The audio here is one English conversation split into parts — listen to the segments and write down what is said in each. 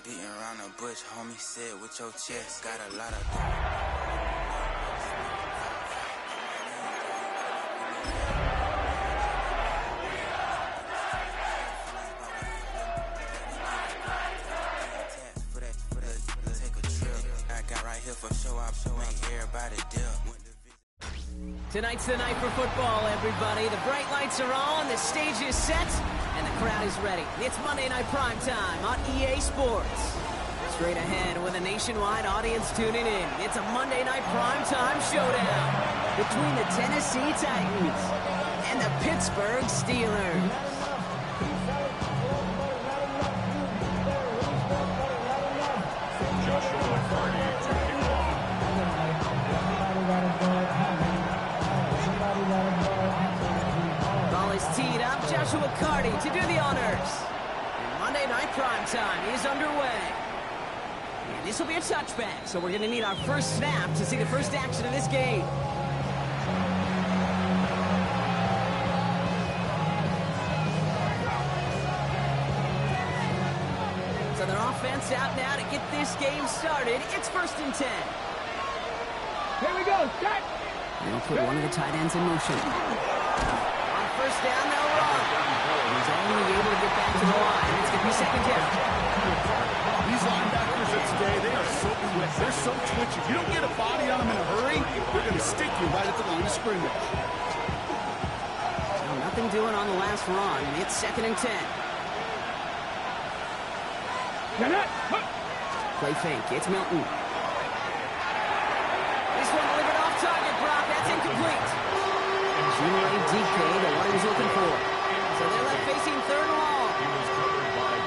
beating around the bush, homie, said with your chest. Got a lot of... For show up, so ain't everybody deal. Tonight's the night for football, everybody. The bright lights are on, the stage is set, and the crowd is ready. It's Monday Night Primetime on EA Sports. Straight ahead with a nationwide audience tuning in. It's a Monday Night Primetime showdown between the Tennessee Titans and the Pittsburgh Steelers. Ball is teed up. Joshua Carty to do the honors. And Monday Night Primetime is underway. And this will be a touchback, so we're going to need our first snap to see the first action of this game. So their offense out now to get this game started. It's 1st and 10. Here we go, set! They'll put one of the tight ends in motion. On 1st down, they'll run. He's only able to get back to the line. It's going to be 2nd down. These linebackers of today, they are so quick. They're so twitchy. If you don't get a body on them in a hurry, they're going to stick you right at the line of scrimmage. So nothing doing on the last run. It's 2nd and 10. Play fake. It's Milton. This one delivered off target, Brock. That's incomplete. Junior DK, the one he was looking for. So they're left facing 3rd and long.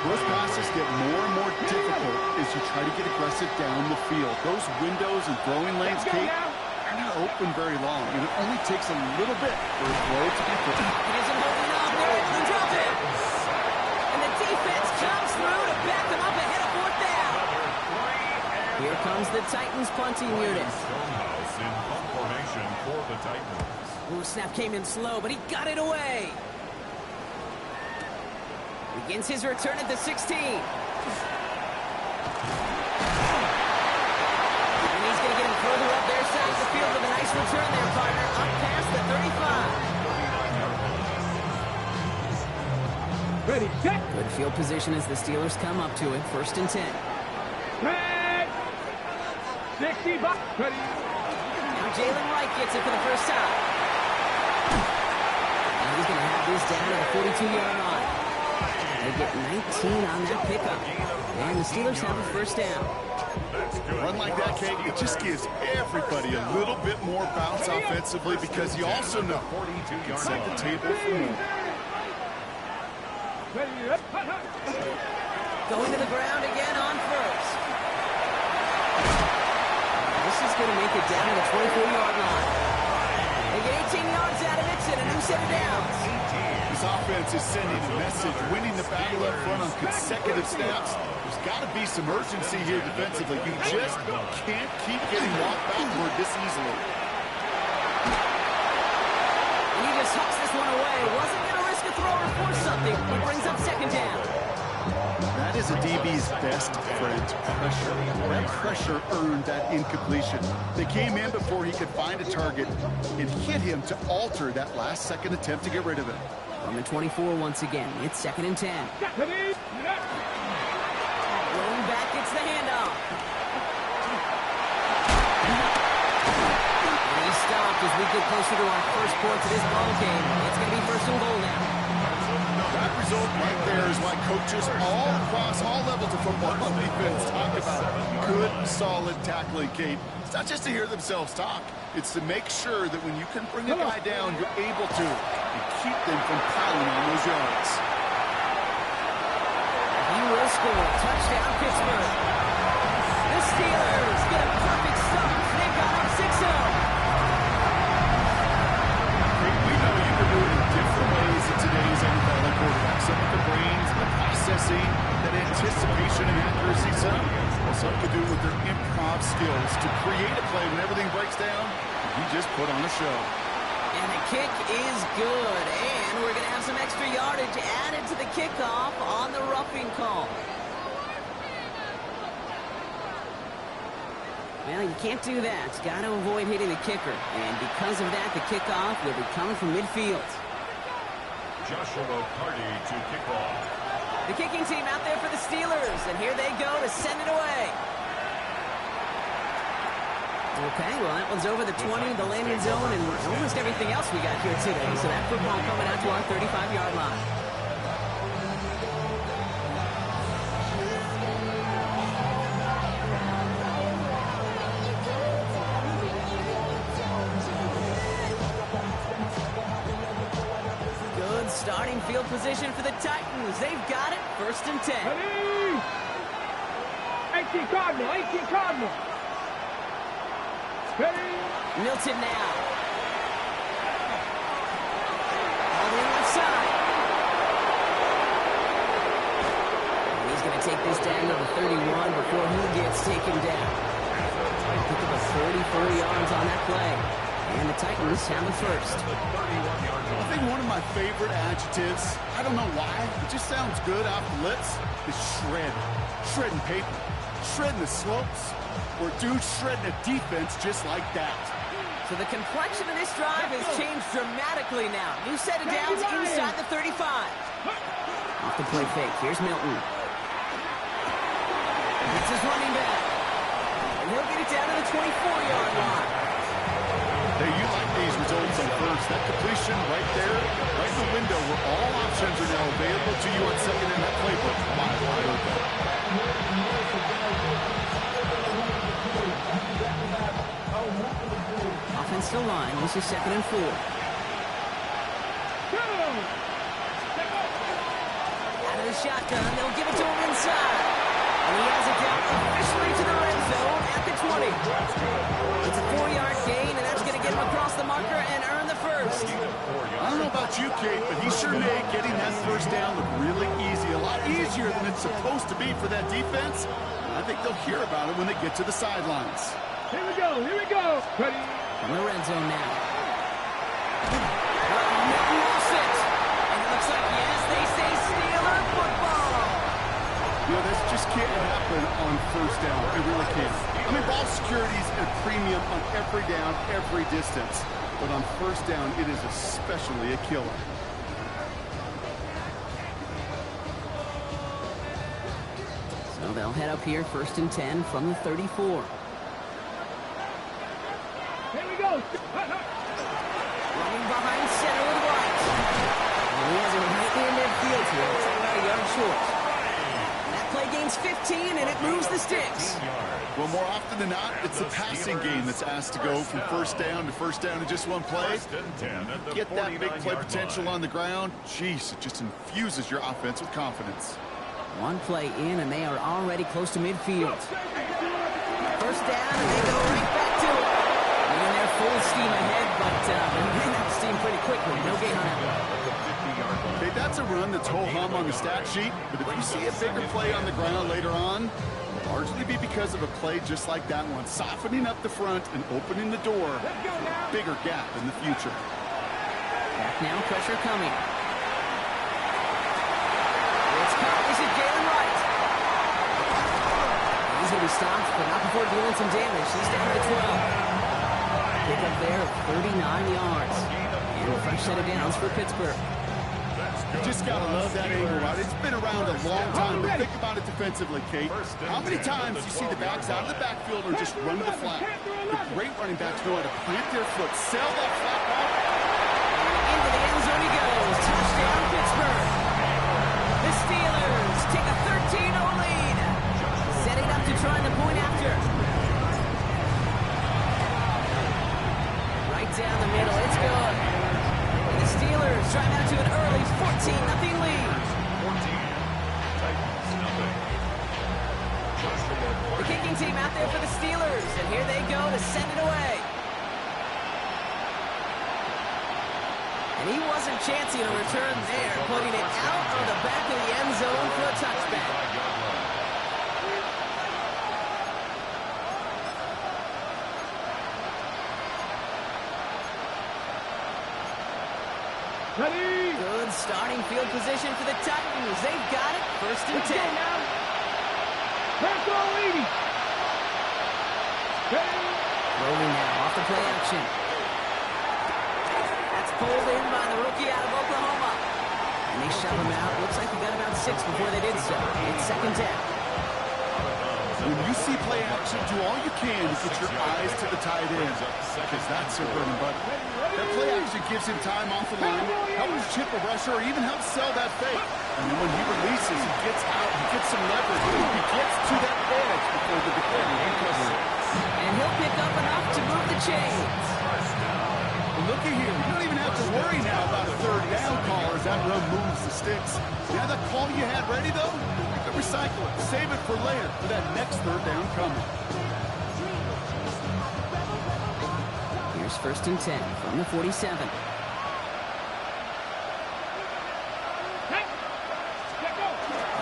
Those passes get more and more difficult as you try to get aggressive down the field. Those windows and throwing lanes, Kate, are not open very long, and it only takes a little bit for a throw to be put. It isn't holding up. They're able to drop it. And the defense comes through to back them up ahead of 4th down. Here comes the Titans punting unit. Stonehouse in punt formation for the Titans. Ooh, snap came in slow, but he got it away. Begins his return at the 16. And he's going to get him further up their side of the field with a nice return there, partner. Up past the 35. Ready, set! Good field position as the Steelers come up to it. 1st and 10. Red! 60 bucks, ready. Now Jalen Wright gets it for the first time. And he's going to have this down at the 42-yard line. They get 19 on that pickup. And the Steelers have a 1st down. Run like that, Kate, it just gives everybody a little bit more bounce offensively because you also know you can set the table for more. Going to the ground again on 1st. This is going to make it down to the 24-yard line. They get 18 yards out of it and a new set of downs. This offense is sending a message, winning the battle up front on consecutive snaps. There's got to be some urgency here defensively. You just can't keep getting walked backward this easily. And he just hucks this one away. Wasn't going to risk a throw or force something. He brings up 2nd down. That is a DB's best friend, pressure. That pressure earned that incompletion. They came in before he could find a target and hit him to alter that last-second attempt to get rid of it. On the 24 once again, it's 2nd and 10. Rolling back, it's the handoff. And he's stopped as we get closer to our first points of this ball game. It's going to be 1st and goal now. That result right there is why coaches all across all levels of football on defense talk about good, solid tackling, Kate. It's not just to hear themselves talk. It's to make sure that when you can bring a guy down, you're able to and keep them from piling on those yards. He will score. Touchdown, Pittsburgh. The Steelers get a perfect start. They've got up 6-0. We know you can do it in different ways in today's NFL quarterback. Some with the brains, the processing, that anticipation and accuracy. Some can do it with their improv skills to create a play when everything breaks down. You just put on a show. And the kick is good. And we're going to have some extra yardage added to the kickoff on the roughing call. Well, you can't do that. Got to avoid hitting the kicker. And because of that, the kickoff will be coming from midfield. Joshua Carty to kick off. The kicking team out there for the Steelers, and here they go to send it away. Okay, well, that one's over the 20, the landing zone, and almost everything else we got here today. So that football coming out to our 35-yard line. Good starting field position for the Titans. They've got it, 1st and 10. Ready? 18 Cardinal, 18 Cardinal. Ready? Milton now. All the left side. And he's going to take this down to the 31 before he gets taken down. Pick up a 34 yards on that play. And the Titans have the first. I think one of my favorite adjectives, I don't know why, it just sounds good off the lips, is shred. Shredding paper. Shredding the slopes. Or dude shredding a defense just like that. So the complexion of this drive has changed dramatically now. New set of downs inside the 35. Off the play fake. Here's Milton. It's his running back. And he'll get it down to the 24-yard line. Hey, you like these results on first. That completion right there, right in the window where all options are now available to you on second in that playbook. Wide open. Offensive line. This is 2nd and 4. Out of the shotgun. They'll give it to him inside. And he has it down officially to the red zone at the 20. It's a 4-yard gain, and that's going to get him across the marker and earn the first. I don't know about you, Kate, but he sure made getting that first down look really easy. A lot easier than it's supposed to be for that defense. I think they'll hear about it when they get to the sidelines. Here we go, here we go. Ready? From the red zone now. Milton lost it. And it looks like, yes, they say Steeler football. You know, this just can't happen on first down. It really can't. I mean, ball security is a premium on every down, every distance. But on first down, it is especially a killer. So they'll head up here, 1st and 10 from the 34. Here we go. Running behind center with White. And he has it right there in midfield here. It's about a yard short. And that play gains 15, and it moves the sticks. Well, more often than not, it's the passing game that's asked to go from first down in just one play. Get that big play potential on the ground. Jeez, it just infuses your offense with confidence. One play in, and they are already close to midfield. First down, and they go right back to it. And they're full steam ahead, but they ran that steam pretty quickly. No gain on that one. Okay, that's a run that's ho-hum on the stat sheet, but if you see a bigger play on the ground later on, it'll largely be because of a play just like that one, softening up the front and opening the door for a bigger gap in the future. Back now, pressure coming. It's caught. Is it Jalen Wright? He's going to be stopped, but not before dealing some damage. He's down to 12. Pick up there of 39 yards. And a fresh set of downs for Pittsburgh. You just got to love that angle route. It's been around a long time, but think about it defensively, Kate. How many times you see the backs out of the backfield or just run to the flat? The great running backs know how to plant their foot, sell that flat route. Into the end zone he goes. Touchdown, Pittsburgh. The Steelers take a 13-0 lead. Setting up to try the point after. Right down the middle. It's good. And the Steelers drive out to an early 14-0 lead. The kicking team out there for the Steelers. And here they go to send it away. And he wasn't chancing a return there, putting it out of the back of the end zone for a touchback. Ready? Good starting field position for the Titans. They've got it. 1st and 10. Let's go, 80. Rolling now off the play action. That's pulled in by the rookie out of Oklahoma. And they shove him out. Looks like he got about 6 before they did so. It's second down. When you see play action, do all you can to get your eyes to the tight end, because that's your bread and butter. That play action gives him time off the line, helps chip a rusher, or even helps sell that fake. And then when he releases, he gets out, he gets some leverage. He gets to that edge before the defender recovers it. And he'll pick up enough to move the chains. Look at here. You don't even have to worry now about a third down call as that run moves the sticks. Yeah, that call you had ready, though, you can recycle it. Save it for later for that next third down coming. Here's first and 10 from the 47.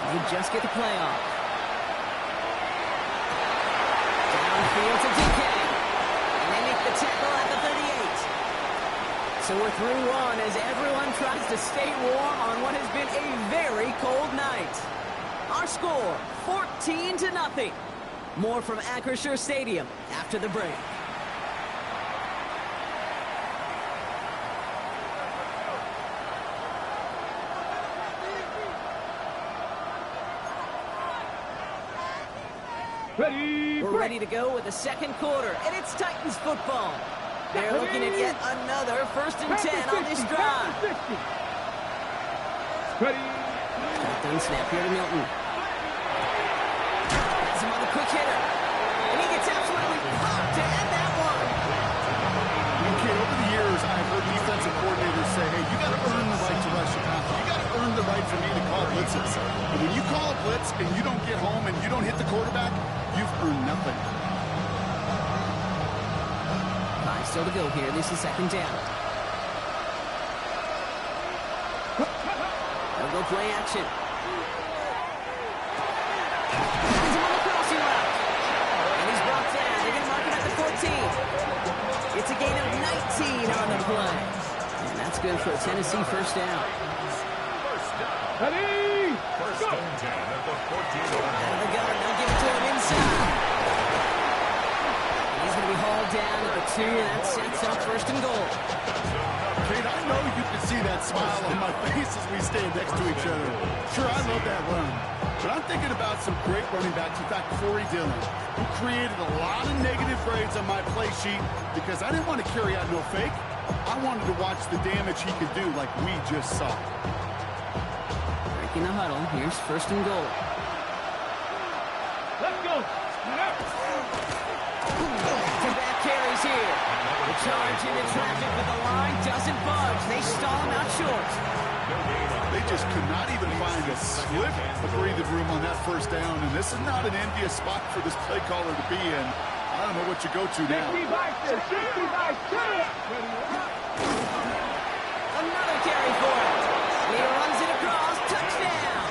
They just get the play off. Downfield to DK. And they make the tackle at the 38. So we're through one as everyone tries to stay warm on what has been a very cold night. Our score, 14-0. More from Acrisure Stadium after the break. We're ready to go with the second quarter, and it's Titans football. They're looking at yet another first and 10 on this drive. Shotgun snap here to Milton. Has him on the quick hitter. And he gets absolutely popped to end that one. Okay, over the years, I've heard defensive coordinators say, hey, you got to earn the right to rush your pass. You got to earn the right for me to call blitzes. And when you call a blitz and you don't get home and you don't hit the quarterback, you've earned nothing. 5 still to go here. This is second down. They'll go play action. He's on the crossing route. And he's brought down. They're going to mark him at the 14. It's a gain of 19 on the play. And that's good for a Tennessee first down. Ready? First and 10 at the 14. Out of the gun. They'll give it to him inside. He's going to be hauled down at the 2, and that sets up first and goal. Kate, I know you can see that smile on my face as we stand next to each other. Sure, I love that run. But I'm thinking about some great running backs. In fact, Corey Dillon, who created a lot of negative grades on my play sheet because I didn't want to carry out no fake. I wanted to watch the damage he could do like we just saw. Breaking the huddle. Here's first and goal. Let's go. Back-to-back carries here. The charge into traffic, but the line doesn't budge. They stall him out short. They just could not even find a slip of breathing room on that first down, and this is not an envious spot for this play caller to be in. I don't know what you go to now. 60 by 2. Another carry for it. He runs it across. Touchdown.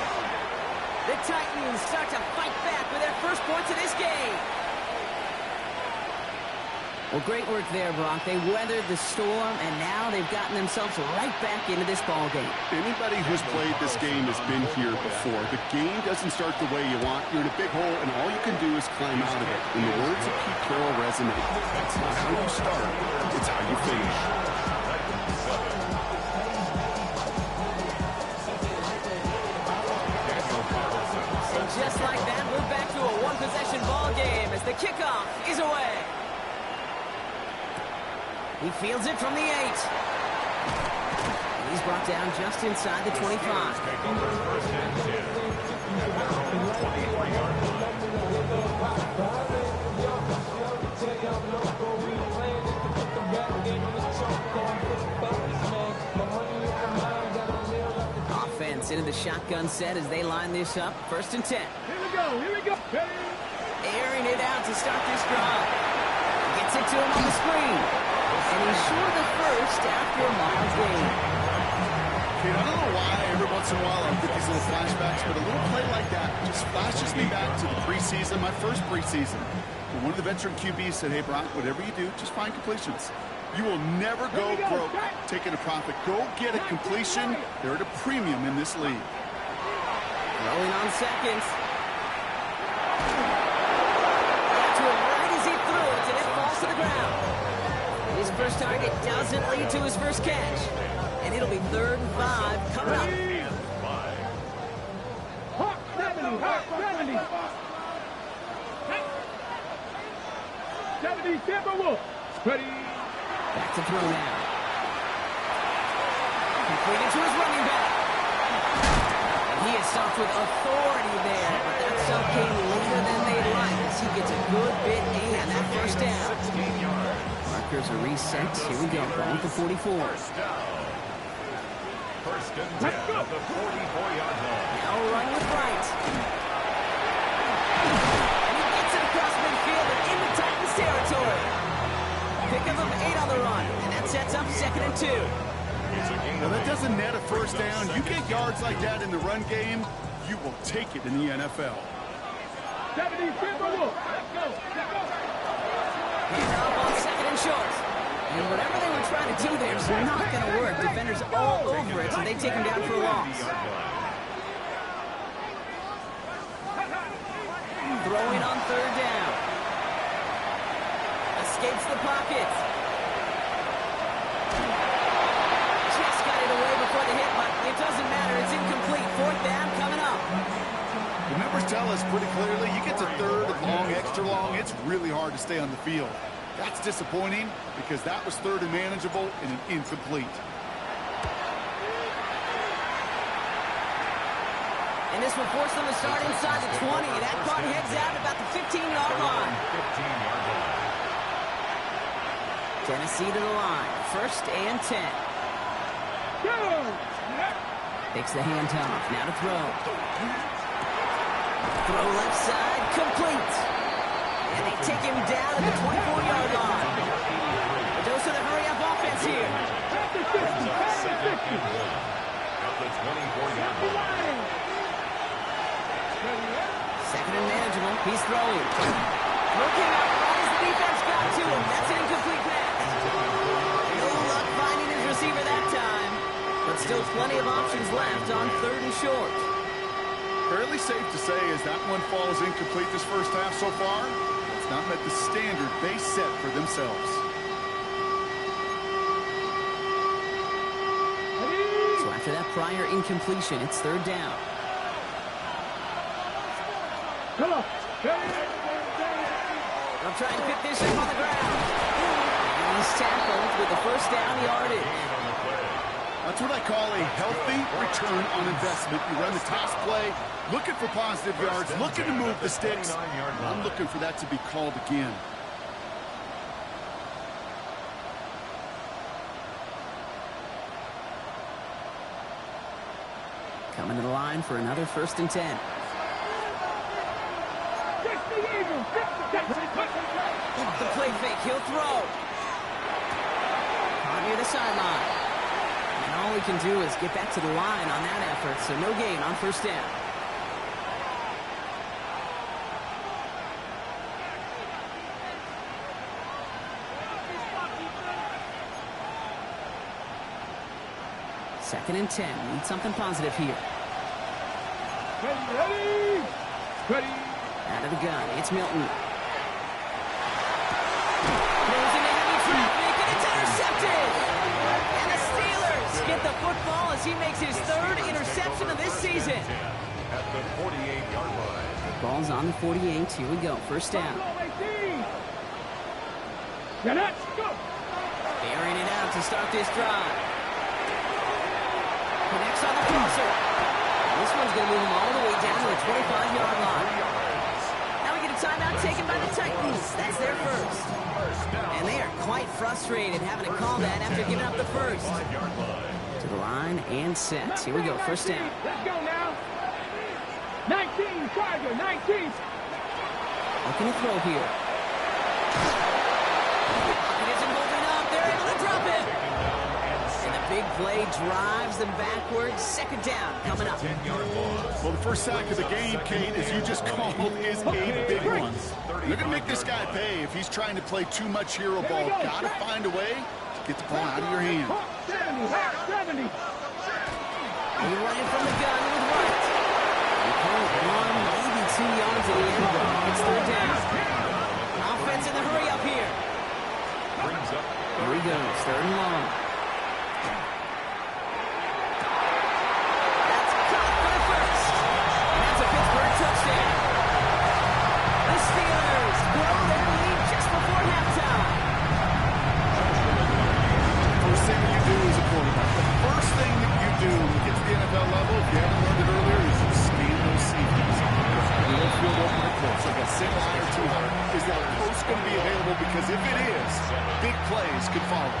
The Titans start to fight back with their first points of this game. Well, great work there, Brock. They weathered the storm, and now they've gotten themselves right back into this ball game. Anybody who's played this game has been here before. The game doesn't start the way you want. You're in a big hole, and all you can do is climb out of it. In the words of Pete Carroll resonate, it's not how you start, it's how you finish. And just like that, we're back to a one-possession ball game as the kickoff is away. He fields it from the 8. And he's brought down just inside the 25. Offense into the shotgun set as they line this up. First and 10. Here we go. Airing it out to start this drive. Gets it to him on the screen. And he's short of first after a mild gain. Kid, I don't know why every once in a while I get these little flashbacks, but a little play like that just flashes me back to the preseason, my first preseason. And one of the veteran QBs said, hey, Brock, whatever you do, just find completions. You will never go broke taking a profit. Go get a completion. They're at a premium in this league. Rolling on seconds. To him right as he threw it, and first target doesn't lead to his first catch. And it'll be 3rd and 5 coming up. Hawk 70, Hawk 70. 70, Timberwolf. Ready. Back to throw now. Completed to his running back. And he is stopped with authority there, but that stop came later than they'd like as he gets a good bit in that first down. Markers are reset. Here we go. Ball at the 44. First and 10 at the 44-yard line. Now run with Wright. And he gets it across midfield and into Titans territory. Pick of 8 on the run, and that sets up 2nd and 2. Now, that doesn't net a first down. You get yards like that in the run game, you will take it in the NFL. 70, Timberwolf. Let's go. He's off on 2nd and short. And whatever they were trying to do there is not going to work. Defenders all over it, so they take him down for a loss. Throwing on 3rd down. Escapes the pocket. Just got it away before the hit, but it doesn't matter. It's incomplete. 4th down coming up. The numbers tell us pretty clearly, you get to 3rd and long, extra long, it's really hard to stay on the field. That's disappointing because that was 3rd and manageable and an incomplete. And this will force them to start inside the 20. That punt heads out about the 15-yard line. 15-yard line. Tennessee to the line. 1st and 10. Takes the handoff. Now to throw. Throw left side. Complete. And they take him down at the 24-yard line. A dose of the hurry-up offense here. At the 24-yard line. 2nd and manageable. He's throwing. Looking up right as the defense got to him. That's an incomplete pass. No luck finding his receiver that time. But still plenty of options left on 3rd and short. Fairly safe to say as that one falls incomplete this first half so far, it's not met the standard they set for themselves. So after that prior incompletion, it's 3rd down. Come on. They'll try and pick this up on the ground. And he's tackled with the first down yardage. That's what I call a healthy return on investment. You run the toss play, looking for positive yards, looking to move the sticks. I'm looking for that to be called again. Coming to the line for another 1st and 10. The play fake, he'll throw. Caught near the sideline. And all he can do is get back to the line on that effort, so no gain on 1st down. Second and 10. Need something positive here. Ready. Out of the gun. It's Milton. Throws into heavy traffic, and it's intercepted! And the Steelers get the football as he makes his 3rd interception of this season. At the 48-yard line. Ball's on the 48. Here we go. 1st down. Airing it out to start this drive. Connects on the crosser. This one's going to move him all the way down to the 25-yard line. Now we get a timeout taken by the Titans. That's their first. And they are quite frustrated having to call that after giving up the first. To the line and set. Here we go. 1st down. Let's go now. 19, Charger, 19. Looking to throw here. He isn't holding up. They're able to drop him. And the big play drives them backwards. 2nd down coming up. Well, the first sack of the game, Kate, as you just called, is a big one. You're going to make this guy pay if he's trying to play too much hero ball. Got to find a way to get the ball out of your hand. 70. He running from the gun with Wright. They call it 1, maybe 2 yards at the end. It's 3rd down. Offense in the hurry up here. brings up Here we go, 3rd and long. That's caught for the first. And that's a Pittsburgh touchdown. The Steelers blow their lead just before halftime. First thing that you do as a quarterback, the first thing that you do when you get to the NFL level, if you haven't learned it earlier, is you scan those safeties. You don't feel open or close. Like a single high or too hard. Is that post going to be available? Because if it is, big plays could follow.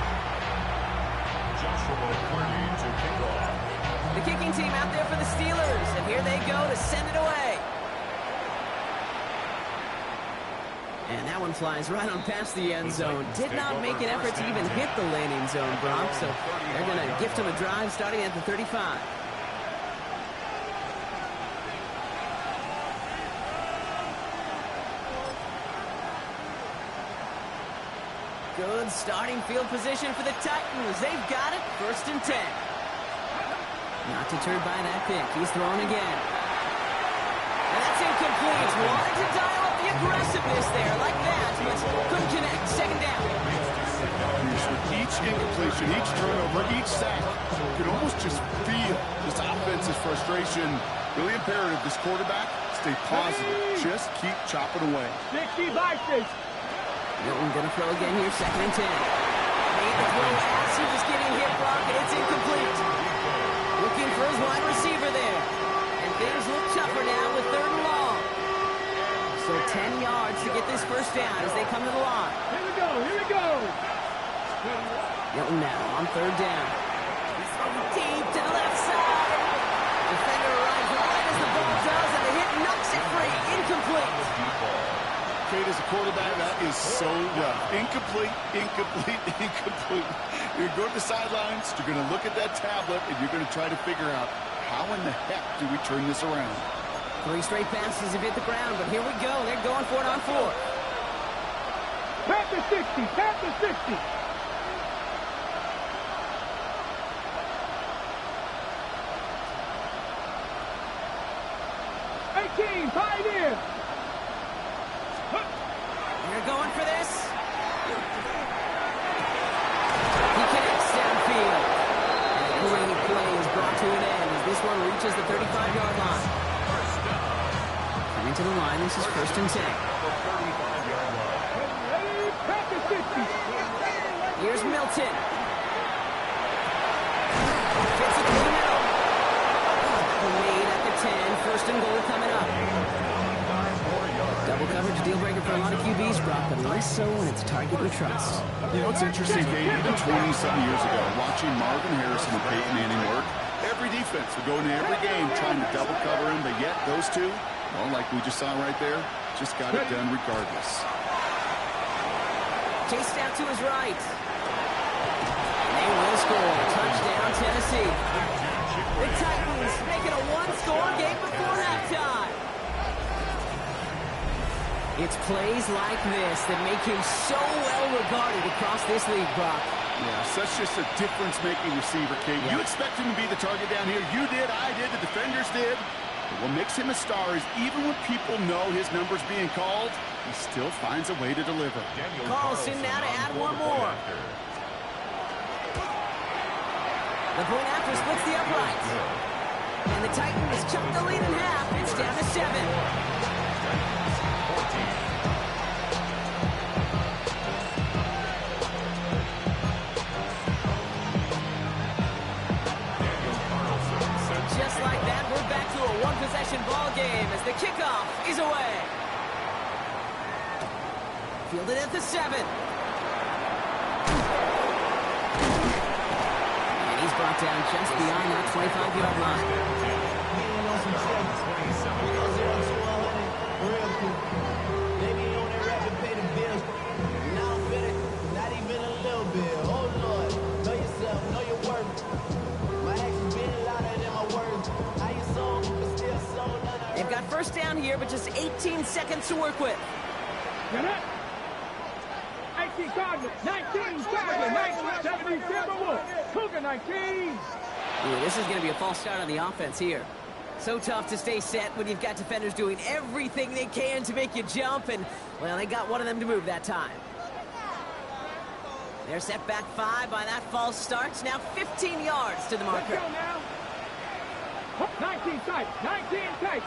Joshua Purdy to kick off. The kicking team out there for the Steelers, and here they go to send it away. And that one flies right on past the end zone. Did not make an effort to even hit the landing zone, Brock, so they're going to gift him a drive starting at the 35. Good starting field position for the Titans. They've got it, 1st and 10. Not deterred by that pick. He's throwing again. And that's incomplete. Wanted to dial up the aggressiveness there like that, but couldn't connect. 2nd down. Each incompletion, each turnover, each sack, you can almost just feel this offense's frustration. Really imperative, this quarterback, stay positive. Just keep chopping away. 60 by 6. Milton going to throw again here, 2nd and 10. Made the throw as he was getting hit, Brock, and it's incomplete. Looking for his wide receiver there. And things look tougher now with 3rd and long. So 10 yards to get this 1st down as they come to the line. Here we go, here we go. Milton now on 3rd down. He's throwing deep to the left side. Defender arrives right as the ball does, and the hit knocks it free. Incomplete. Kate, as a quarterback, that is so rough. Incomplete, incomplete, incomplete. You're going to go to the sidelines, you're going to look at that tablet, and you're going to try to figure out how in the heck do we turn this around. 3 straight passes have hit the ground, but here we go. They're going for it on 4th. Panther 60, Panther 60. Pioneer. They're going for this. He connects downfield. And a great play is brought to an end as this one reaches the 35-yard line. Coming to the line, this is 1st and 10. Here's Milton. Gets it to the middle. Made at the 10. 1st and goal coming up. Double coverage, deal breaker for a lot of QBs, Brock, but less so when it's a target we trust. You know, it's interesting, Dave, even 20-something years ago, watching Marvin Harrison and Peyton Manning work, every defense would go into every game trying to double cover him, but yet those two, well, like we just saw right there, just got it done regardless. Chased out to his right. And they will score. Touchdown, Tennessee. The Titans making a one-score game before halftime. It's plays like this that make him so well regarded across this league, Brock. Yeah, such just a difference-making receiver, Kate. Yeah. You expect him to be the target down here. You did, I did, the defenders did. But what makes him a star is even when people know his number's being called, he still finds a way to deliver. Carlson now to add one more. The point after splits the uprights. And the Titans chop the lead in half. It's down to 7. Just like that, we're back to a one-possession ball game as the kickoff is away. Fielded at the 7. And he's brought down just beyond that 25-yard line. They've got first down here, but just 18 seconds to work with. 18 Cardinals, 19 Cardinals, 19 Timberwolves, Cougar 19. Ooh, this is going to be a false start on the offense here. So tough to stay set when you've got defenders doing everything they can to make you jump, and, well, they got one of them to move that time. They're set back 5 by that false start. Now 15 yards to the Let's marker. go now. 19 tight. 19 tight.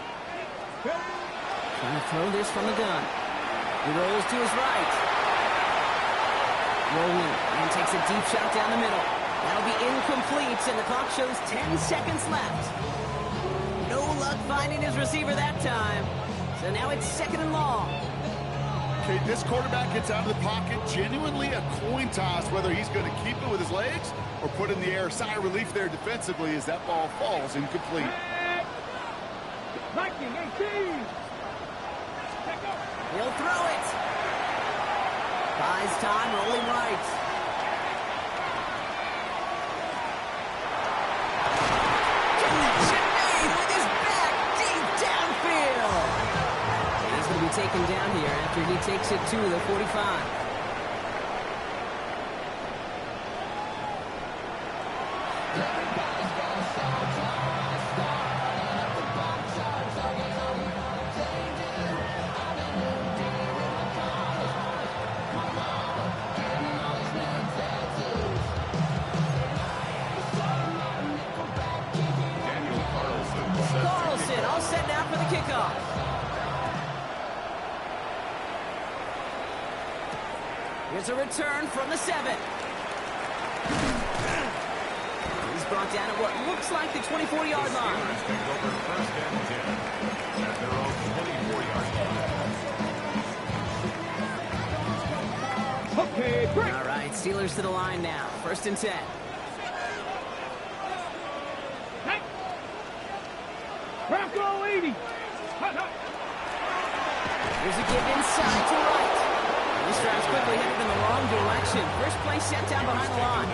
Trying to throw this from the gun. He rolls to his right. Rolling and takes a deep shot down the middle. That'll be incomplete, and the clock shows 10 seconds left. No luck finding his receiver that time. So now it's 2nd and long. Okay, this quarterback gets out of the pocket, genuinely a coin toss whether he's going to keep it with his legs or put it in the air. Sigh of relief there defensively as that ball falls incomplete. 19, 18. He'll throw it. Buys time, rolling right. Connection made with his back deep downfield. He's going to be taken down here after he takes it to the 45. Carlson all set now for the kickoff. Here's a return from the 7. He's brought down at what looks like the 24-yard line. Okay, break. All right, Steelers to the line now. 1st and 10. Hey. Bronco 80. Hut, hut. Here's a give inside to right. This drive's quickly headed in the wrong direction. First play set down behind the line.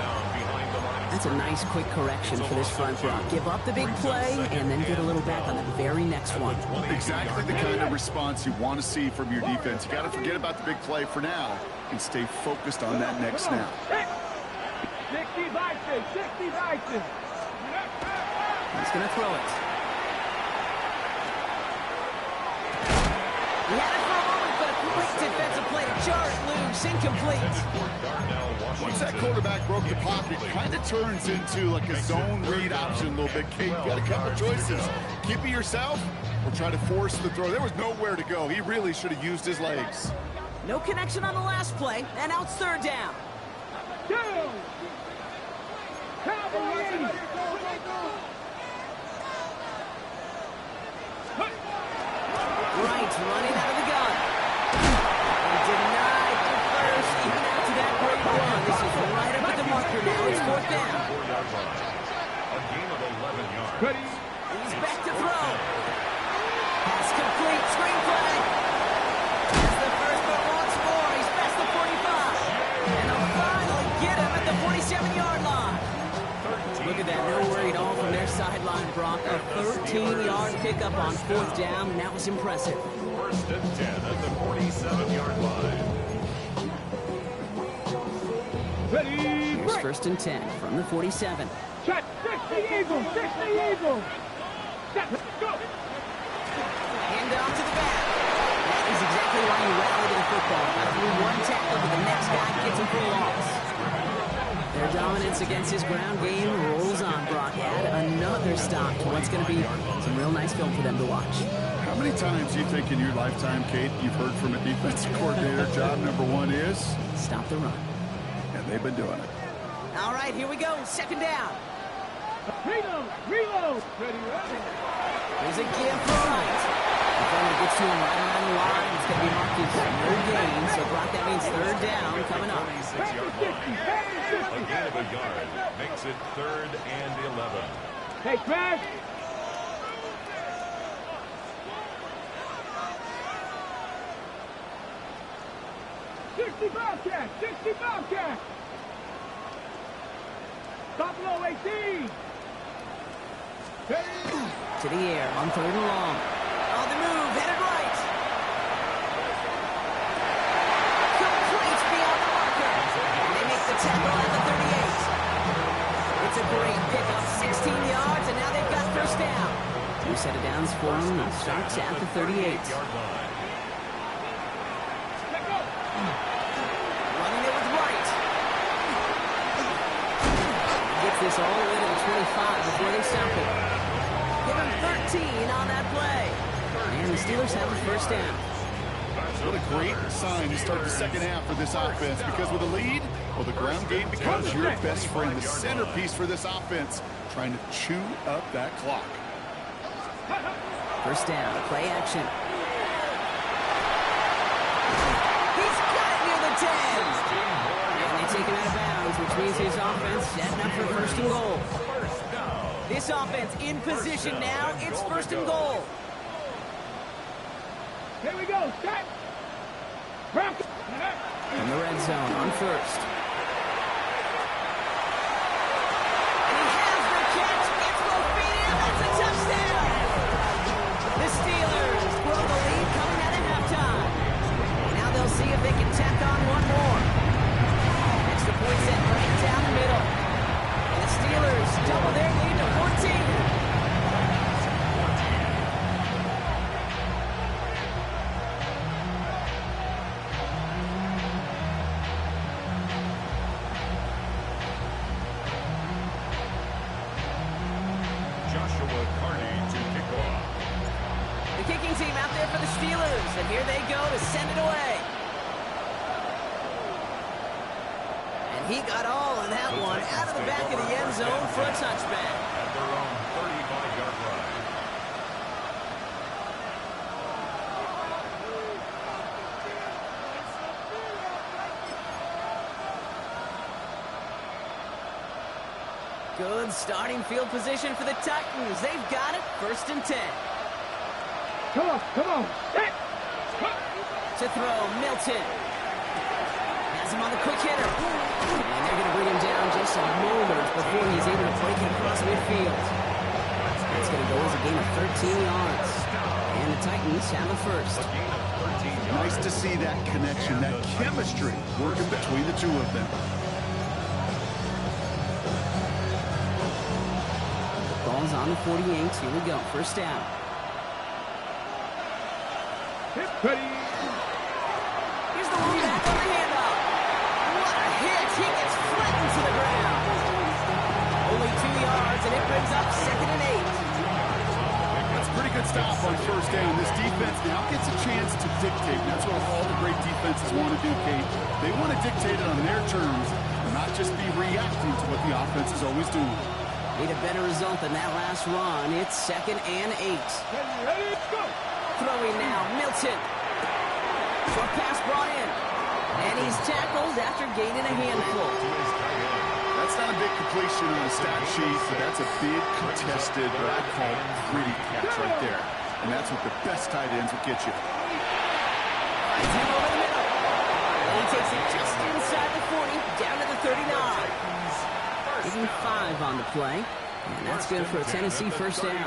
That's a nice quick correction for this front row. Give up the big play and then get a little back on the very next one. Exactly the kind of response you want to see from your defense. You got to forget about the big play for now and stay focused on that next snap. 60 Vikings, 60 Vikings. He's going to throw it. He had it for a moment, but a great defensive play to jar it loose, incomplete. Once that quarterback broke the pocket, kind of turns into like a zone read option a little bit. Kate, you got a couple choices. Keep it yourself or try to force the throw. There was nowhere to go. He really should have used his legs. No connection on the last play, and now it's 3rd down. Down. Cowboy 80. Right, running out of the gun. And denied the first, even after that great run. This is right up at the marker now. It's 4th down. A gain of 11 yards. Ready. He's back to throw. Pass complete. Screenplay. That's the first, but once more, he's past the 45. And they'll finally get him at the 47-yard line. Look at that, no worry at all from their sideline, Brock. A 13-yard pickup on 4th down. That was impressive. 1st and 10 at the 47-yard line. Ready. Here's Break. 1st and 10 from the 47. Shot. 60 Eagles. 60 Eagles. Set. Go. Hand off to the back. That is exactly why you rally to the football. Through one tackle, but the next guy gets him for a loss. Their dominance against his ground game rolls on, Brock. Add another stop to what's going to be some real nice film for them to watch. How many times do you think in your lifetime, Kate, you've heard from a defensive coordinator, job number 1 is? Stop the run. And they've been doing it. All right, here we go. 2nd down. Reload. Reload. Ready. Ready. There's a give for right. The runner gets to him right around the line. It's going to be marked as no gain. So, Brock, that means 3rd down coming up. 26-yard line. A gain of a yard makes it 3rd and 11. Hey, Crash. Bobcat. 60 Bobcat. Buffalo 18. To the air on 3rd and long. On the move, headed right. Complete beyond the marker. And they make the tackle at the 38. It's a great pickup, 16 yards, and now they've got 1st down. 2 set of downs for them. It starts at the 38. Running it with right. all the way to the 25 before they stop it. Give him 13 on that play. And the Steelers have the first down. What a great sign to start the second half for this offense, because with a lead, well, the ground game becomes your best friend, the centerpiece for this offense, trying to chew up that clock. First down, play action. He's got it near the 10. And they take him out of bounds, which means his offense setting up for first and goal. This offense in position now. It's first and goal. Here we go. Set. Rock. In the red zone on first. And he has the catch. Gets both feet in. That's a touchdown. The Steelers grow the lead coming out of halftime. Now they'll see if they can tack on one more. Extra point set right down the middle. And the Steelers double their lead to 14. And here they go to send it away. And he got all of that one out of the back of the end zone for a touchback. At their own 35-yard line. Good starting field position for the Titans. They've got it. First and 10. Come on, come on. Set. To throw, Milton. Has him on the quick hitter. And they're going to bring him down just a moment before he's able to break it across midfield. That's going to go as a gain of 13 yards. And the Titans have the first. Nice to see that connection, that chemistry working between the two of them. Ball's on the 48. Here we go. First down. Ready. Here's the one back on the handoff. What a hit. He gets flattened to the ground. Only 2 yards, and it brings up 2nd and 8. That's a pretty good stop on first down. This defense now gets a chance to dictate. That's what all the great defenses want to do, Kate. They want to dictate it on their terms and not just be reacting to what the offense is always doing. Need a better result than that last run. It's 2nd and 8. Ready, go. Throwing now, Milton. Short pass brought in. And he's tackled after gaining a handful. That's not a big completion on the stat sheet, but that's a big contested, what I call gritty catch right there. And that's what the best tight ends will get you. Finds him over the middle. And he takes it just inside the 40, down to the 39. Giving 5 on the play. And that's good for a Tennessee first down.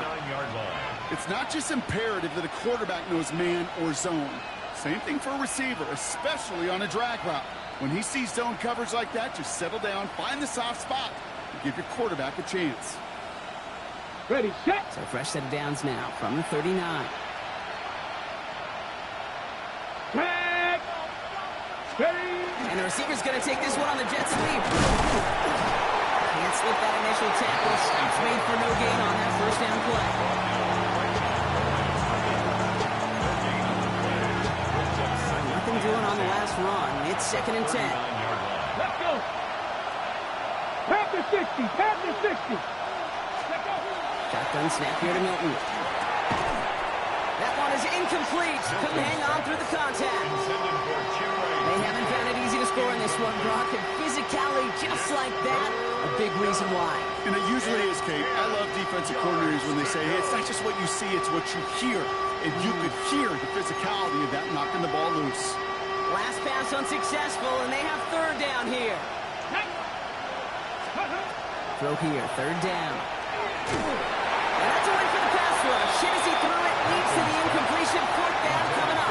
It's not just imperative that a quarterback knows man or zone. Same thing for a receiver, especially on a drag route. When he sees zone coverage like that, just settle down, find the soft spot, and give your quarterback a chance. Ready, set. So fresh set of downs now from the 39. Tag. Ready. And the receiver's going to take this one on the jet sweep. Can't slip that initial tackle. Stops made for no gain on that first down play. Nothing doing on the last run. It's 2nd and 10. Let's go. Tap the 60. Tap the 60. Shotgun snap here to Milton. That one is incomplete. Couldn't hang on through the contact. They haven't found it easy to score in this one, Brock. And physicality just like that, a big reason why. And it usually is, Kate. I love defensive coordinators when they say, hey, it's not just what you see, it's what you hear. And you could hear the physicality of that knocking the ball loose. Last pass unsuccessful, and they have 3rd down here. Throw here, 3rd down. And that's a win for the pass rush. Shazy threw it, leads to the incompletion. 4th down coming up.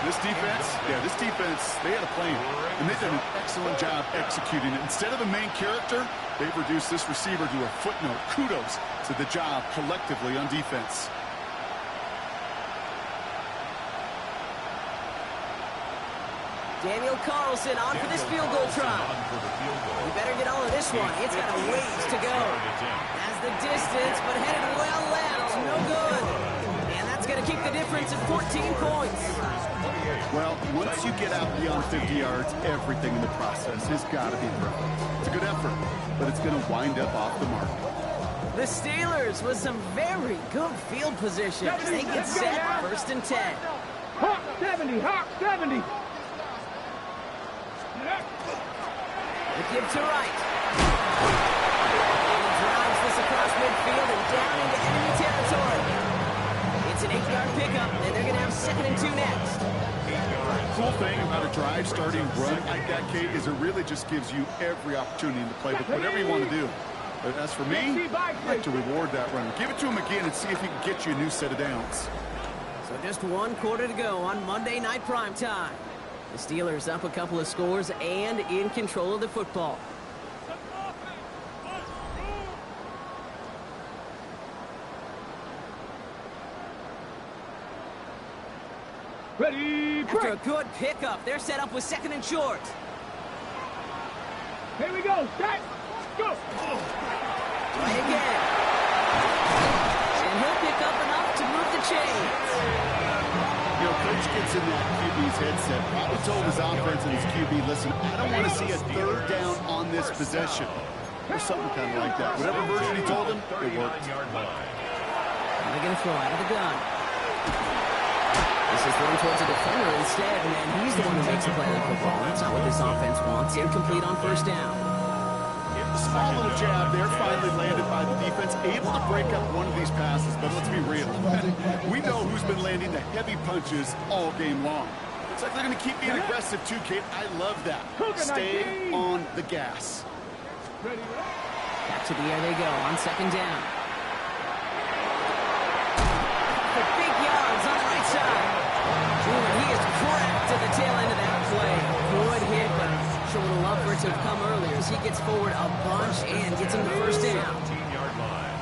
This defense, they had a plan, and they did an excellent job executing it. Instead of a main character, they've reduced this receiver to a footnote. Kudos to the job collectively on defense. Daniel Carlson on for this field goal try. You better get all of this one. It's got a ways to go. Has the distance, but headed well left. No good. And that's going to keep the difference at 14 points. Well, once you get out beyond 50 yards, everything in the process has got to be perfect. It's a good effort, but it's going to wind up off the mark. The Steelers with some very good field positions. They get set, 1st and 10. Hawk 70, Hawk 70. The give to right. He drives this across midfield and down into enemy territory. It's an 8-yard pickup, and they're going to have 2nd and 2 next. Cool thing about a drive starting run like that, Kate, is it really just gives you every opportunity in the playbook, whatever you want to do. But as for me, I'd like to reward that runner. Give it to him again and see if he can get you a new set of downs. So just 1 quarter to go on Monday Night Primetime. The Steelers up a couple of scores and in control of the football. Ready, After a break. good pickup, they're set up with 2nd and short. Here we go. Set. Go. Right again. And he'll pick up enough to move the chains. You know, Coach gets in that QB's headset, probably told his offense and his QB, listen, I don't want to see a 3rd down on this possession. Or something kind of like that. Whatever version he told him, it worked. And they're going to throw out of the gun. This is thrown towards a defender instead, and he's the one who makes the play on the football. That's not what this offense wants. Incomplete on 1st down. A small little jab there, finally landed by the defense, able to break up one of these passes, but let's be real. We know who's been landing the heavy punches all game long. Looks like they're going to keep being aggressive too, Kate. I love that. Stay on the gas. Back to the air they go on 2nd down. For big yards on the right side. Ooh, and he is cracked to the tail end of that play. Good hit, but show a little love for it to have come earlier as he gets forward a bunch and gets him the 1st down. 15-yard line.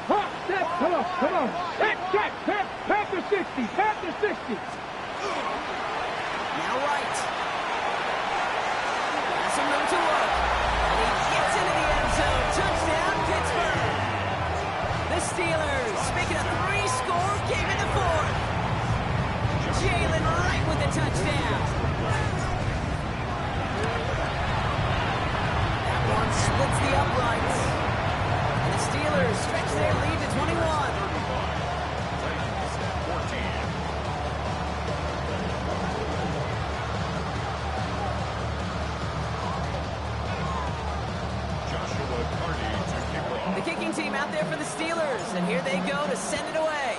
Hawk, set. Come on, come on. Set, check. Panther 60, Panther 60. Now right. Has some room to work. And he gets into the end zone. Touchdown, Pittsburgh. The Steelers making a 3-score game in the 4th. Jalen Wright with the touchdown. That one splits the uprights. And the Steelers stretch their lead to 21. The kicking team out there for the Steelers, and here they go to send it away.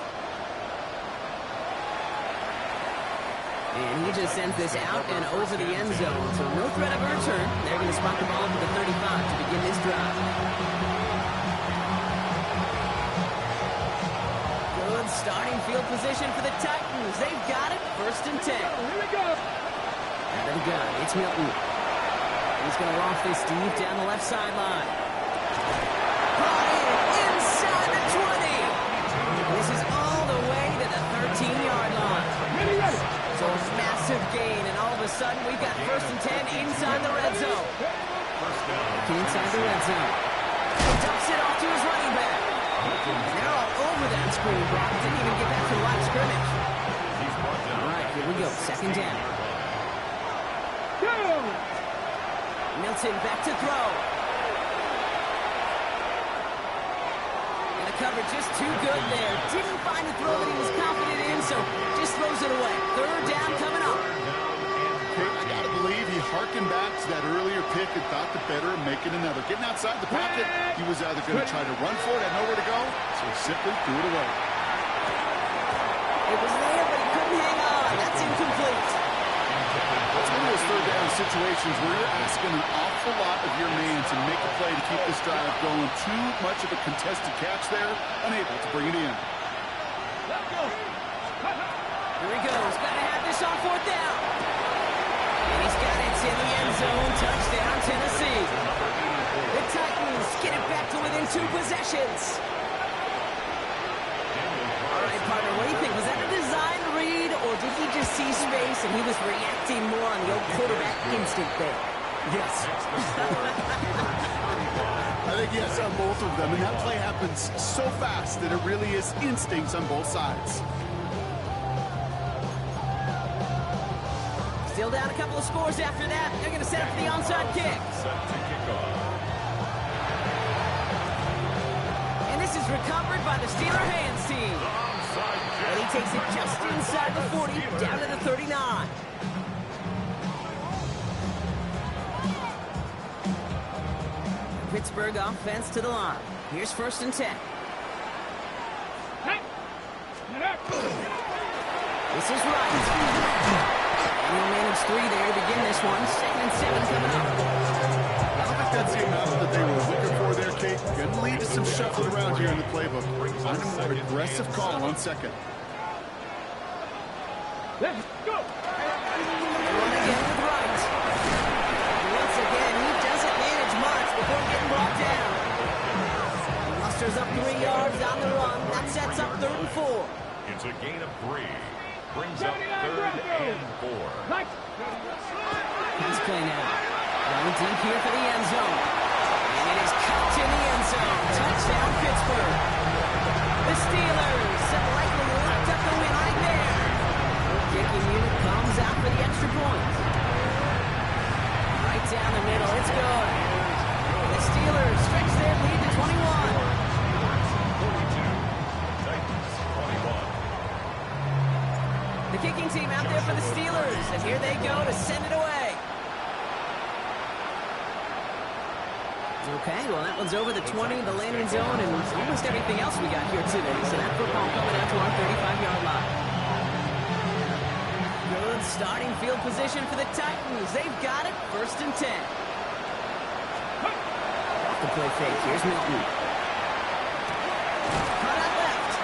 And he just sends this out and over the end zone, so no threat of a return. They're going to spot the ball to the 35 to begin this drive. Good starting field position for the Titans. They've got it, 1st and 10. Here we go. Out of the gun, it's Milton. He's going to loft this deep down the left sideline. Brought in inside the 20. This is all the way to the 13-yard line. Ready, ready. So a massive gain, and all of a sudden we've got 1st and 10 inside the red zone. Inside the red zone. He dumps it off to his running back. And they're all over that screen, Brock. Didn't even get back to the line of scrimmage. All right, here we go. 2nd down. Go. Milton back to throw. And the coverage just too good there. Didn't find the throw that he was confident in, so just throws it away. 3rd down coming up. Kate, I got to believe he harkened back to that earlier pick and thought the better of making another. Getting outside the pocket, he was either going to try to run for it, had nowhere to go, so he simply threw it away. It was there, but he couldn't hang on. That's incomplete. It's one of those 3rd down situations where you're asking an awful lot of your man to make a play to keep this drive going. Too much of a contested catch there, unable to bring it in. Here he goes. Got to have this on 4th down. And he's got it in the end zone. Touchdown, Tennessee. The Titans get it back to within 2 possessions. All right, partner, what do you think? Was that a design read, or did he just see just reacting more on the old quarterback instinct there. Yes. I think yes on both of them, and that play happens so fast that it really is instincts on both sides. Still down a couple of scores after that. They're going to set up the onside kick. Set to kick off. And this is recovered by the Steeler hands team. And he takes it just inside the 40, down to the 39. Pittsburgh offense to the line. Here's 1st and 10. This is right. And he'll manage 3 there to begin this one. 2nd and 7 coming up. I don't think that's the amount that they were looking for there, Kate. Going to lead to some shuffling around here in the playbook. On a more aggressive call on 2nd. Let's go. Again with Wright. Once again, he doesn't manage much before getting brought down. He musters up 3 yards on the run. That sets up 3rd and 4. It's a gain of 3. Brings up 3rd and 4. He's playing out. Going deep here for the end zone. And it is caught in the end zone. Touchdown, Pittsburgh. The Steelers have likely locked up the win right there. Kicking unit comes out for the extra point. Right down the middle. It's good. The Steelers stretch their lead to 21. 42. Titans 21. The kicking team out there for the Steelers. And here they go to send it away. Okay, well, that one's over the 20, the landing zone, and almost everything else we got here today. So that football coming out to our 35-yard line. Good starting field position for the Titans. They've got it. 1st and 10. Off the play fake. Here's Milton. Cut out left.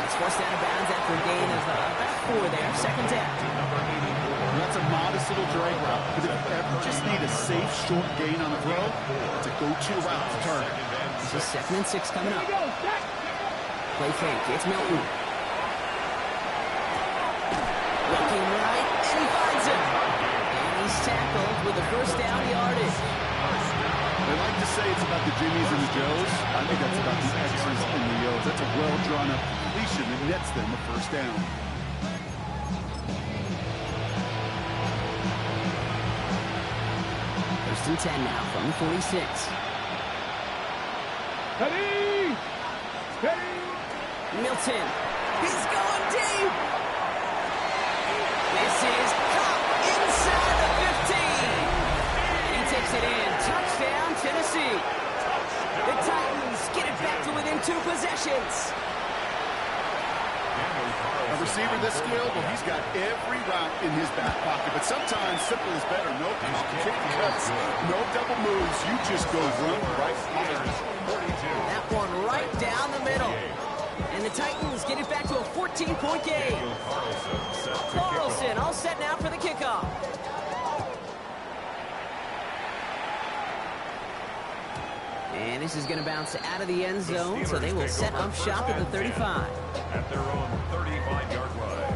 That's forced out of bounds after a gain of about 4 there. 2nd down. That's a modest little drag route. But if you ever just need a safe, short gain on the throw, it's a go-to route to target. This is 2nd and 6 coming up. Play fake. It's Milton. Looking right, and he finds him. And he's tackled with a 1st down yardage. They like to say it's about the Jimmies and the Joes. I think that's about the X's and the O's. That's a well-drawn-up completion that nets them a 1st down. 1st and 10 now from the 46. Ready. Ready. Milton. He's going deep. This is caught inside the 15. And he takes it in. Touchdown, Tennessee. The Titans get it back to within 2 possessions. A receiver this skilled, well, he's got every route in his back pocket. But sometimes simple is better. No complicated cuts, no double moves. You just go run right behind. That one right down the middle. And the Titans get it back to a 14-point game. Carlson all set now for the kickoff. And this is going to bounce out of the end zone, so they will set up shop at the 35. At their own 35-yard line.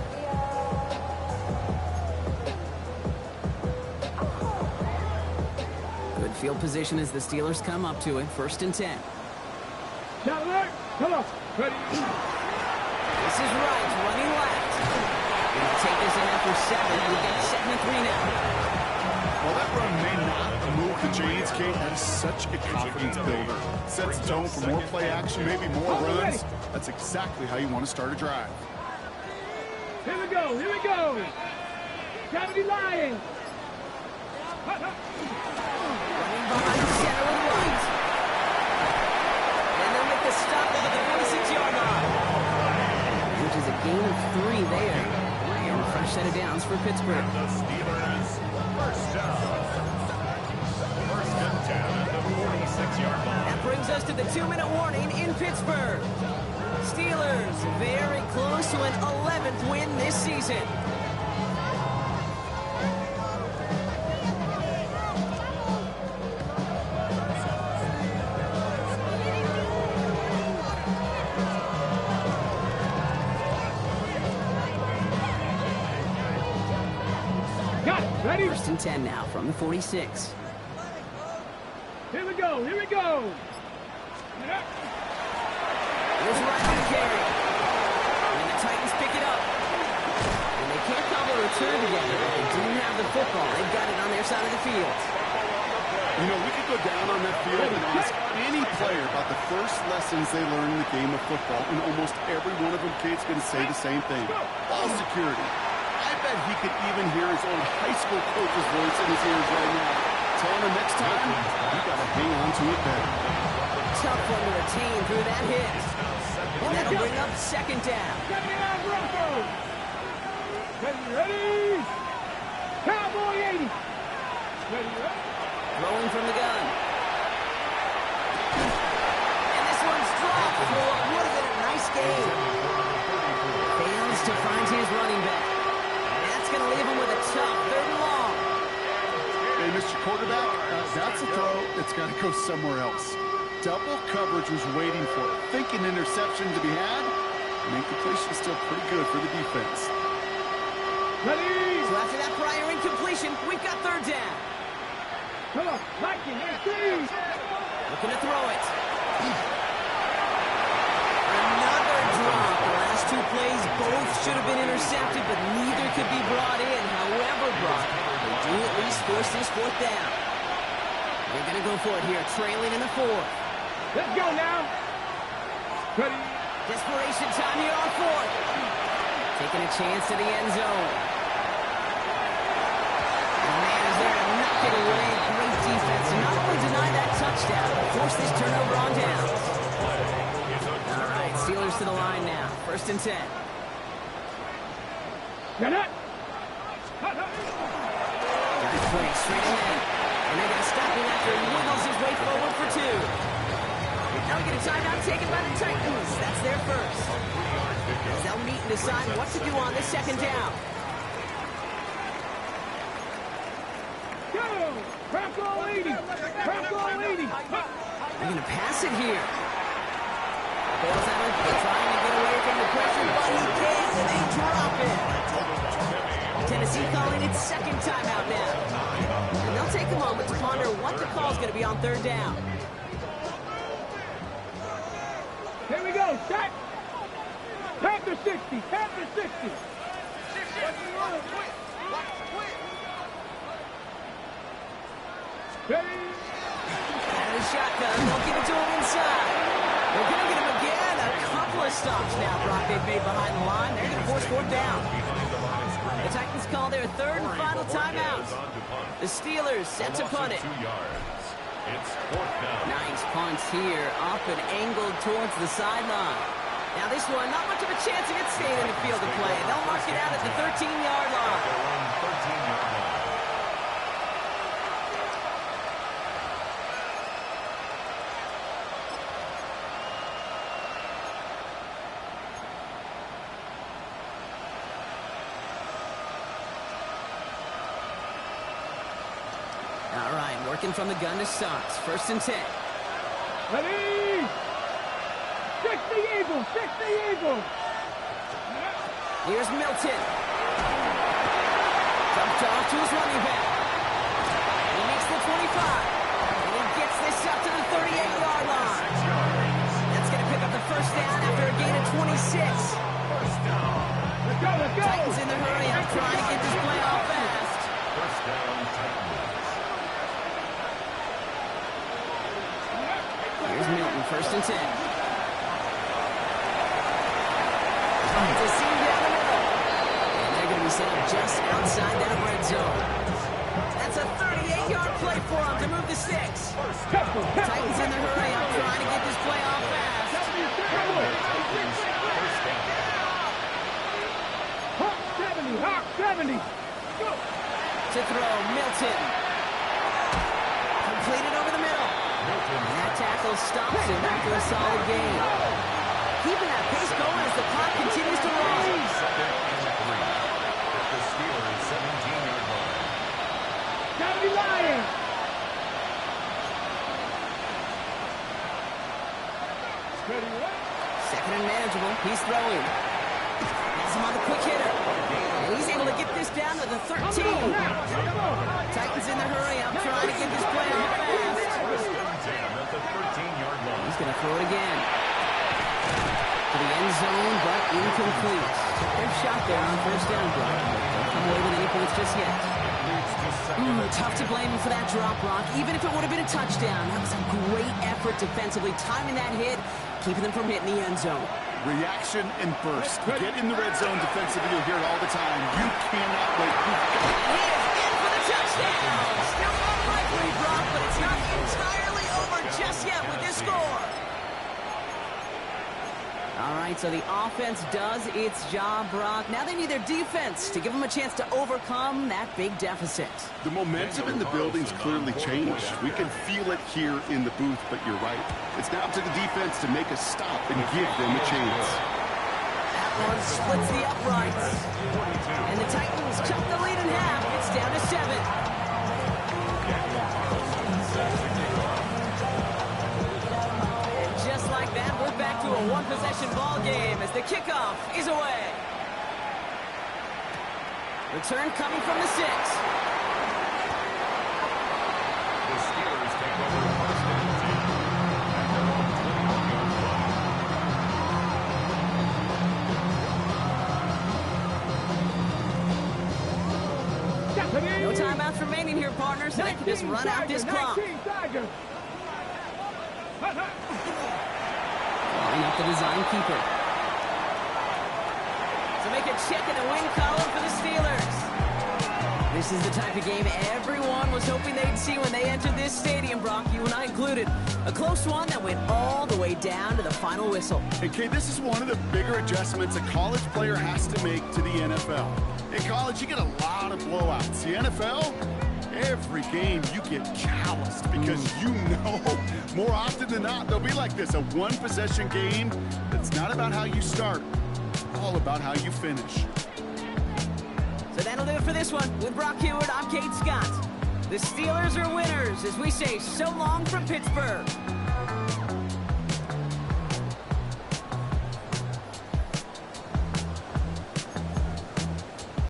Good field position as the Steelers come up to it. 1st and 10. Now alert. Come on. Ready. This is right, running left. Gonna take this in after 7, and we get 2nd and 3 now. Well, that run may not move the chains, Kate. That is such a confidence builder. Sets the tone for more play action, maybe more runs. That's exactly how you want to start a drive. Here we go. Here we go. Gravity Lions. Running behind center and right. And they'll make the stop at the 46-yard line. Which is a gain of 3 there. And a fresh set of downs for Pittsburgh. The Steelers, 1st down. 1st and 10 at the 46-yard line. That brings us to the 2-minute warning in Pittsburgh. Steelers very close to an 11th win this season. Ready? First and 10 now from the 46. Here we go. Here we go. Here's Ryan carry. And the Titans pick it up. And they can't cobble a return together, but they do have the football. They've got it on their side of the field. You know, we could go down on that field and ask any player about the first lessons they learned in the game of football, and almost every one of them kids going to say the same thing. Ball security. I bet he could even hear his old high school coach's voice in his ears right now, telling him next time, you got to hang on to it better. Tough one to retain through that hit. And that'll bring up second down. Get me out, Broncos. Ready? Cowboy 80. Ready? Throwing from the gun. And this one's dropped for what would have been a nice game. Fails to find his running back. That's going to leave him with a tough 3rd and long. Hey, Mr. Quarterback, that's a throw that's got to go somewhere else. Double coverage was waiting for it. Thinking interception to be had. And incompletion still pretty good for the defense. Ready? So after that prior incompletion, we've got 3rd down. Come on, Mikey, let's see. Looking to throw it. Another drop. The last 2 plays both should have been intercepted, but neither could be brought in. However brought, they do at least force this 4th down. They're going to go for it here, trailing in the 4th. Let's go now. Ready? Desperation time here on 4th. Taking a chance to the end zone. And man is there to knock it away. Great defense. Not only deny that touchdown, but force this turnover on downs. All right, Steelers to the line now. 1st and 10. Get it. Nice play, straight ahead. And they're going to stop him after he wiggles his way forward for 2. Now we get a timeout taken by the Titans. That's their first. As they'll meet and decide what to do on this 2nd down. Go! Bronco 80. Bronco 80. They're going to pass it here. Bails out, trying to get away from the pressure, but he can't, and they drop it. Tennessee calling its 2nd timeout now. And they'll take a moment to ponder what the call is going to be on 3rd down. Here we go, set. Panther 60, Panther 60. Ready? Out of the shotgun, they'll give it to him inside. They're going to get him again. A couple of stops now, Brock, they've made behind the line. They're going to force 4th down. The Titans call their 3rd and final timeout. The Steelers set to punt it. It's 4th down. Nice punts here, up and angled towards the sideline. Now this one, not much of a chance of it staying in the field of play. They'll mark it out at the 13-yard line. 13-yard line. All right, working from the gun to Sons. 1st and 10. Ready? 60 Eagles, 60 Eagles. Here's Milton. Dumped off to his running back. He makes the 25. And he gets this up to the 38-yard line. That's going to pick up the 1st down after a gain of 26. Let's go, let's go. Titans in the hurry. I'm trying to get this play off fast. 1st down, Titans. Here's Milton, 1st and 10. It's a seam down the middle. And they're going to be set up just outside that red zone. That's a 38-yard play for them to move the 6. Titans in the hurry. I'm trying to get this play off fast. Hawk 70, Hawk 70. Go. To throw, Milton. Completed over the middle. And that tackle stops him after a solid gain. Keeping that pace going as the clock continues to roll. 2nd and 3. At the Steelers' 17-yard line. Gotta be lying. Ready, what? 2nd and manageable. He's throwing. Has him on the quick hitter. And he's able to get this down to the 13. Come on, now. Come on. to get this play out fast. First and 10 at the 13-yard line. He's going to throw it again. To the end zone, but incomplete. Took their shot there on first down block. Don't come away with any points just yet. Tough to blame him for that drop, Brock. Even if it would have been a touchdown, that was a great effort defensively, timing that hit, keeping them from hitting the end zone. Reaction and burst. Get in the red zone defensively. You'll hear it all the time. You cannot wait. And he is in for the touchdown. Still unlikely, Brock, but it's not entirely over just yet with this score. All right, so the offense does its job, Brock. Now they need their defense to give them a chance to overcome that big deficit. The momentum in the building's clearly changed. We can feel it here in the booth, but you're right. It's now up to the defense to make a stop and give them a chance. That one splits the uprights. And the Titans cut the lead in half. It's down to 7. Just like that, we're back to a one-possession ball game as the kickoff is away. Return coming from the 6. The Steelers take over first and 10 at their own 21-yard line. No timeouts remaining here, partners, so they can just run out this clock. Calling up the design keeper. To make a check in the win column for the Steelers. This is the type of game everyone was hoping they'd see when they entered this stadium, Brock, you and I included. A close one that went all the way down to the final whistle. And Kate, this is one of the bigger adjustments a college player has to make to the NFL. In college, you get a lot of blowouts. The NFL, every game you get calloused because you know more often than not they'll be like this, a one-possession game that's not about how you start, all about how you finish. So that'll do it for this one. With Brock Huard, I'm Kate Scott. The Steelers are winners as we say so long from Pittsburgh.